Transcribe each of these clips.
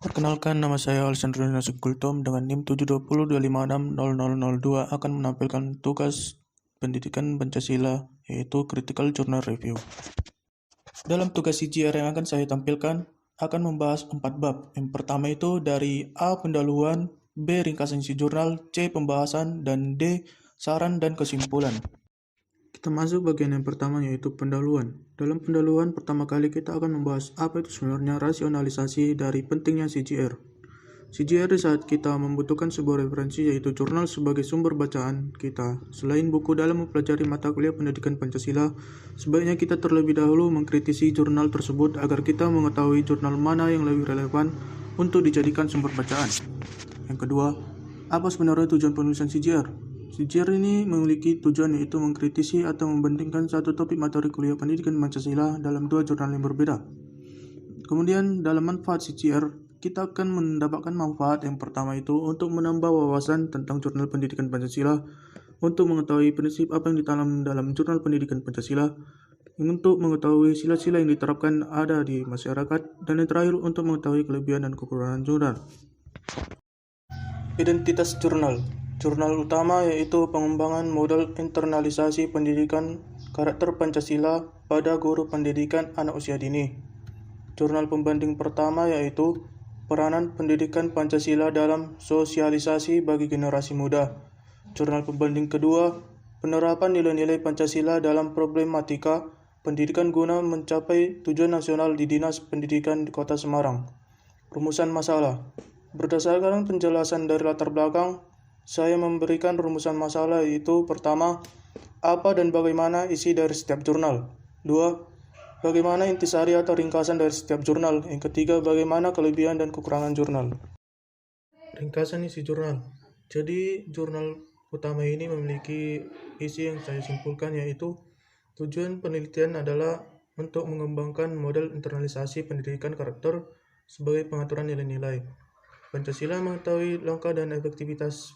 Perkenalkan, nama saya Alessandro Nasukultom dengan NIM 72025600002 akan menampilkan tugas pendidikan Pancasila, yaitu Critical Journal Review. Dalam tugas CJR yang akan saya tampilkan, akan membahas 4 bab. Yang pertama itu dari A. Pendahuluan, B. Ringkasan isi jurnal, C. Pembahasan, dan D. Saran dan kesimpulan. Kita masuk bagian yang pertama, yaitu pendahuluan. Dalam pendahuluan, pertama kali kita akan membahas apa itu sebenarnya rasionalisasi dari pentingnya CJR. CJR di saat kita membutuhkan sebuah referensi, yaitu jurnal sebagai sumber bacaan kita. Selain buku dalam mempelajari mata kuliah pendidikan Pancasila, sebaiknya kita terlebih dahulu mengkritisi jurnal tersebut agar kita mengetahui jurnal mana yang lebih relevan untuk dijadikan sumber bacaan. Yang kedua, apa sebenarnya tujuan penulisan CJR? CJR ini memiliki tujuan, yaitu mengkritisi atau membandingkan satu topik materi kuliah pendidikan Pancasila dalam dua jurnal yang berbeda. Kemudian dalam manfaat CJR, kita akan mendapatkan manfaat yang pertama itu untuk menambah wawasan tentang jurnal pendidikan Pancasila, untuk mengetahui prinsip apa yang ditanam dalam jurnal pendidikan Pancasila, untuk mengetahui sila-sila yang diterapkan ada di masyarakat, dan yang terakhir untuk mengetahui kelebihan dan kekurangan jurnal. Identitas jurnal. Jurnal utama yaitu pengembangan model internalisasi pendidikan karakter Pancasila pada guru pendidikan anak usia dini. Jurnal pembanding pertama yaitu peranan pendidikan Pancasila dalam sosialisasi bagi generasi muda. Jurnal pembanding kedua, penerapan nilai-nilai Pancasila dalam problematika pendidikan guna mencapai tujuan nasional di Dinas Pendidikan di Kota Semarang. Rumusan masalah. Berdasarkan penjelasan dari latar belakang, saya memberikan rumusan masalah, yaitu pertama, apa dan bagaimana isi dari setiap jurnal. 2. Bagaimana intisari atau ringkasan dari setiap jurnal. Yang ketiga, bagaimana kelebihan dan kekurangan jurnal. Ringkasan isi jurnal. Jadi, jurnal utama ini memiliki isi yang saya simpulkan, yaitu tujuan penelitian adalah untuk mengembangkan model internalisasi pendidikan karakter sebagai pengaturan nilai-nilai Pancasila, mengetahui langkah dan efektivitas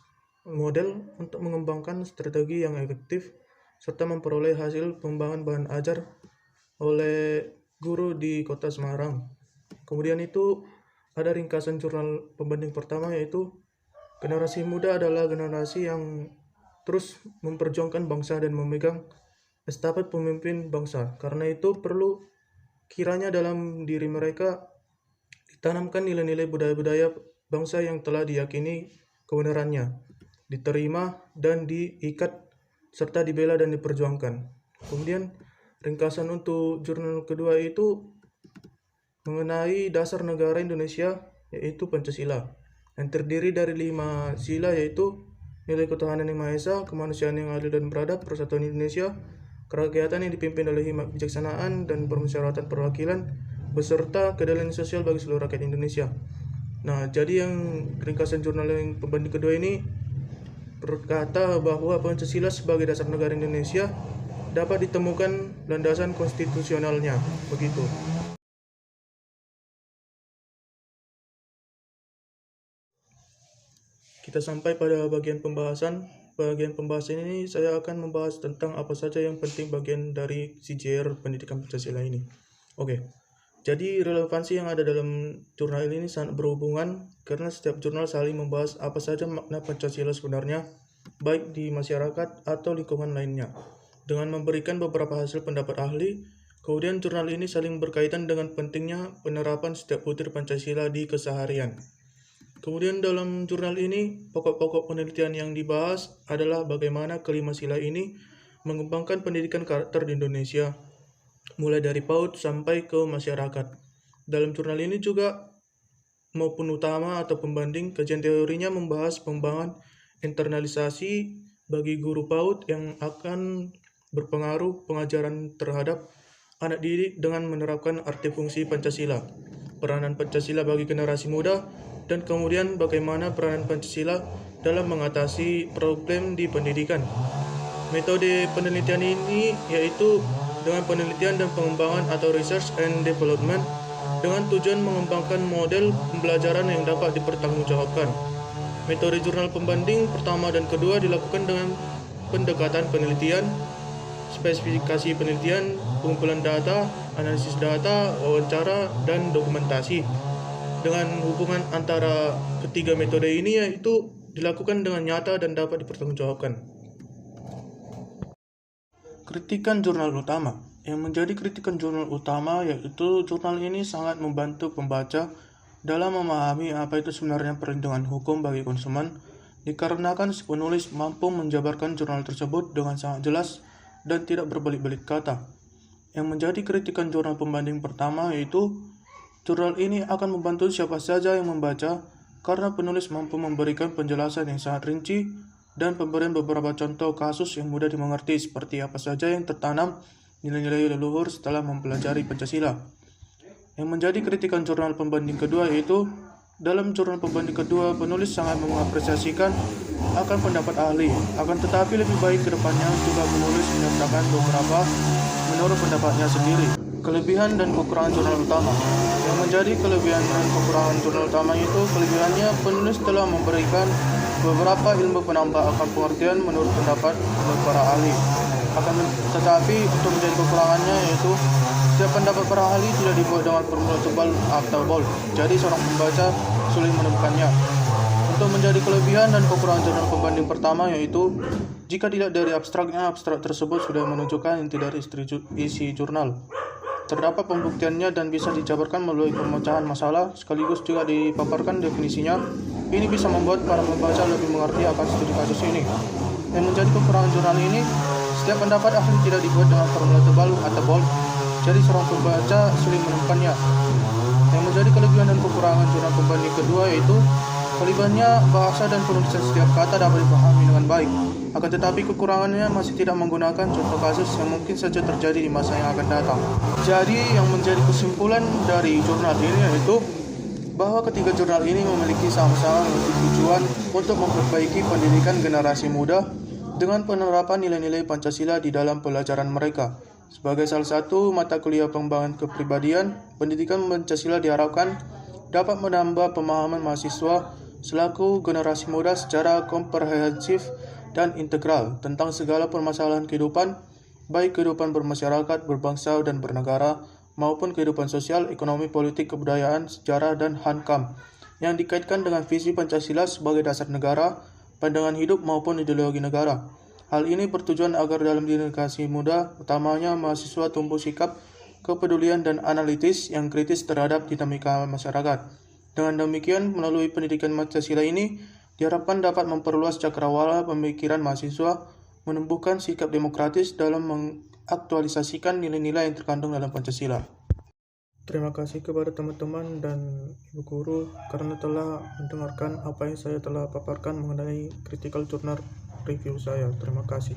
model untuk mengembangkan strategi yang efektif, serta memperoleh hasil pengembangan bahan ajar oleh guru di Kota Semarang. Kemudian itu ada ringkasan jurnal pembanding pertama, yaitu generasi muda adalah generasi yang terus memperjuangkan bangsa dan memegang estafet pemimpin bangsa. Karena itu perlu kiranya dalam diri mereka ditanamkan nilai-nilai budaya-budaya bangsa yang telah diyakini kebenarannya, diterima dan diikat, serta dibela dan diperjuangkan. Kemudian ringkasan untuk jurnal kedua itu mengenai dasar negara Indonesia, yaitu Pancasila, yang terdiri dari 5 sila, yaitu nilai ketuhanan yang Maha Esa, kemanusiaan yang adil dan beradab, persatuan Indonesia, kerakyatan yang dipimpin oleh hikmat kebijaksanaan dan permusyawaratan perwakilan, beserta keadilan sosial bagi seluruh rakyat Indonesia. Nah, jadi yang ringkasan jurnal yang pembanding kedua ini berkata bahwa Pancasila sebagai dasar negara Indonesia dapat ditemukan landasan konstitusionalnya, begitu. Kita sampai pada bagian pembahasan. Bagian pembahasan ini saya akan membahas tentang apa saja yang penting bagian dari CJR pendidikan Pancasila ini. Oke. Jadi relevansi yang ada dalam jurnal ini sangat berhubungan karena setiap jurnal saling membahas apa saja makna Pancasila sebenarnya, baik di masyarakat atau lingkungan lainnya, dengan memberikan beberapa hasil pendapat ahli. Kemudian jurnal ini saling berkaitan dengan pentingnya penerapan setiap butir Pancasila di keseharian. Kemudian dalam jurnal ini, pokok-pokok penelitian yang dibahas adalah bagaimana kelima sila ini mengembangkan pendidikan karakter di Indonesia, mulai dari PAUD sampai ke masyarakat. Dalam jurnal ini juga maupun utama atau pembanding, kajian teorinya membahas pengembangan internalisasi bagi guru PAUD yang akan berpengaruh pengajaran terhadap anak didik dengan menerapkan arti fungsi Pancasila, peranan Pancasila bagi generasi muda, dan kemudian bagaimana peranan Pancasila dalam mengatasi problem di pendidikan. Metode penelitian ini yaitu dengan penelitian dan pengembangan atau research and development, dengan tujuan mengembangkan model pembelajaran yang dapat dipertanggungjawabkan. Metode jurnal pembanding pertama dan kedua dilakukan dengan pendekatan penelitian, spesifikasi penelitian, pengumpulan data, analisis data, wawancara, dan dokumentasi. dengan hubungan antara ketiga metode ini yaitu dilakukan dengan nyata dan dapat dipertanggungjawabkan. Kritikan jurnal utama. Yang menjadi kritikan jurnal utama yaitu jurnal ini sangat membantu pembaca dalam memahami apa itu sebenarnya perlindungan hukum bagi konsumen, dikarenakan si penulis mampu menjabarkan jurnal tersebut dengan sangat jelas dan tidak berbelit-belit kata. Yang menjadi kritikan jurnal pembanding pertama yaitu jurnal ini akan membantu siapa saja yang membaca karena penulis mampu memberikan penjelasan yang sangat rinci dan pemberian beberapa contoh kasus yang mudah dimengerti seperti apa saja yang tertanam nilai-nilai leluhur setelah mempelajari Pancasila. Yang menjadi kritikan jurnal pembanding kedua yaitu dalam jurnal pembanding kedua penulis sangat mengapresiasikan akan pendapat ahli, akan tetapi lebih baik ke depannya juga penulis menyertakan beberapa menurut pendapatnya sendiri. Kelebihan dan kekurangan jurnal utama. Yang menjadi kelebihan dan kekurangan jurnal utama itu kelebihannya penulis telah memberikan beberapa ilmu penambah akal pengertian menurut pendapat para ahli. Akan tetapi untuk menjadi kekurangannya yaitu setiap pendapat para ahli tidak dibuat dengan formula tebal atau bold, jadi seorang pembaca sulit menemukannya. Untuk menjadi kelebihan dan kekurangan jurnal pembanding pertama yaitu jika dilihat dari abstraknya, abstrak tersebut sudah menunjukkan inti dari isi jurnal. Terdapat pembuktiannya dan bisa dijabarkan melalui pemecahan masalah, sekaligus juga dipaparkan definisinya. Ini bisa membuat para pembaca lebih mengerti akan studi kasus ini. Yang menjadi kekurangan jurnal ini, setiap pendapat ahli tidak dibuat dengan formula tebal atau bold, jadi seorang pembaca sulit menemukannya. Yang menjadi kelebihan dan kekurangan jurnal pembanding kedua yaitu kelebihannya bahasa dan penulisan setiap kata dapat dipahami dengan baik. Akan tetapi kekurangannya masih tidak menggunakan contoh kasus yang mungkin saja terjadi di masa yang akan datang. Jadi yang menjadi kesimpulan dari jurnal ini yaitu bahwa ketiga jurnal ini memiliki sama-sama memiliki tujuan untuk memperbaiki pendidikan generasi muda dengan penerapan nilai-nilai Pancasila di dalam pelajaran mereka. Sebagai salah satu mata kuliah pengembangan kepribadian, pendidikan Pancasila diharapkan dapat menambah pemahaman mahasiswa selaku generasi muda secara komprehensif dan integral tentang segala permasalahan kehidupan, baik kehidupan bermasyarakat, berbangsa, dan bernegara, maupun kehidupan sosial, ekonomi, politik, kebudayaan, sejarah, dan hankam, yang dikaitkan dengan visi Pancasila sebagai dasar negara, pandangan hidup, maupun ideologi negara. Hal ini bertujuan agar dalam generasi muda, utamanya mahasiswa tumbuh sikap, kepedulian, dan analitis yang kritis terhadap dinamika masyarakat. Dengan demikian, melalui pendidikan Pancasila ini, diharapkan dapat memperluas cakrawala pemikiran mahasiswa, menumbuhkan sikap demokratis dalam mengaktualisasikan nilai-nilai yang terkandung dalam Pancasila. Terima kasih kepada teman-teman dan ibu guru karena telah mendengarkan apa yang saya telah paparkan mengenai critical journal review saya. Terima kasih.